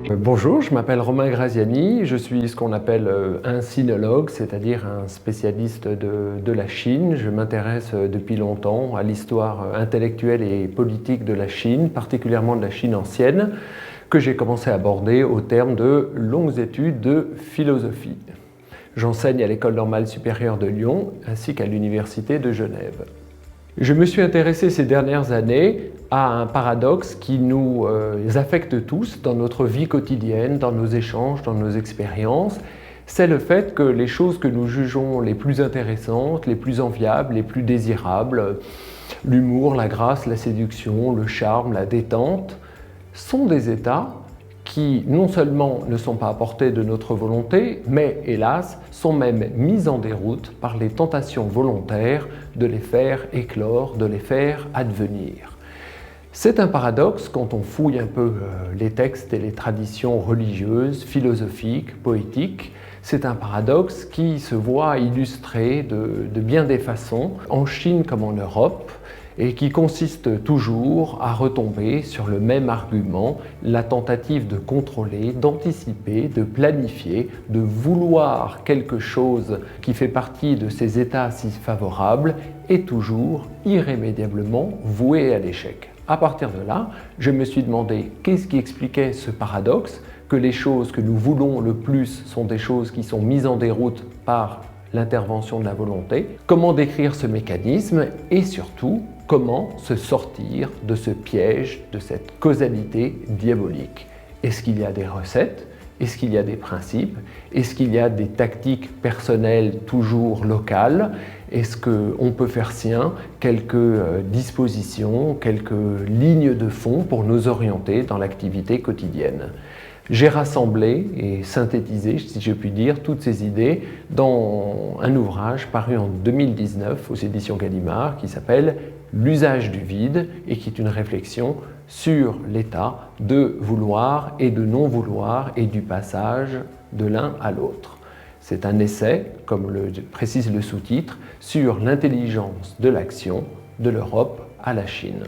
Bonjour, je m'appelle Romain Graziani, je suis ce qu'on appelle un sinologue, c'est-à-dire un spécialiste de la Chine. Je m'intéresse depuis longtemps à l'histoire intellectuelle et politique de la Chine, particulièrement de la Chine ancienne, que j'ai commencé à aborder au terme de longues études de philosophie. J'enseigne à l'École normale supérieure de Lyon ainsi qu'à l'Université de Genève. Je me suis intéressé ces dernières années à un paradoxe qui nous affecte tous dans notre vie quotidienne, dans nos échanges, dans nos expériences. C'est le fait que les choses que nous jugeons les plus intéressantes, les plus enviables, les plus désirables, l'humour, la grâce, la séduction, le charme, la détente, sont des états qui non seulement ne sont pas à portée de notre volonté, mais hélas, sont même mis en déroute par les tentations volontaires de les faire éclore, de les faire advenir. C'est un paradoxe quand on fouille un peu les textes et les traditions religieuses, philosophiques, poétiques. C'est un paradoxe qui se voit illustré de bien des façons, en Chine comme en Europe, et qui consiste toujours à retomber sur le même argument, la tentative de contrôler, d'anticiper, de planifier, de vouloir quelque chose qui fait partie de ces états si favorables est toujours irrémédiablement voué à l'échec. À partir de là, je me suis demandé qu'est-ce qui expliquait ce paradoxe, que les choses que nous voulons le plus sont des choses qui sont mises en déroute par l'intervention de la volonté, comment décrire ce mécanisme et surtout, comment se sortir de ce piège, de cette causalité diabolique. Est-ce qu'il y a des recettes? Est-ce qu'il y a des principes? Est-ce qu'il y a des tactiques personnelles toujours locales? Est-ce qu'on peut faire sien quelques dispositions, quelques lignes de fond pour nous orienter dans l'activité quotidienne? J'ai rassemblé et synthétisé, si je puis dire, toutes ces idées dans un ouvrage paru en 2019 aux éditions Gallimard qui s'appelle « L'usage du vide » et qui est une réflexion sur l'état de vouloir et de non-vouloir et du passage de l'un à l'autre. C'est un essai, comme le précise le sous-titre, sur l'intelligence de l'action de l'Europe à la Chine.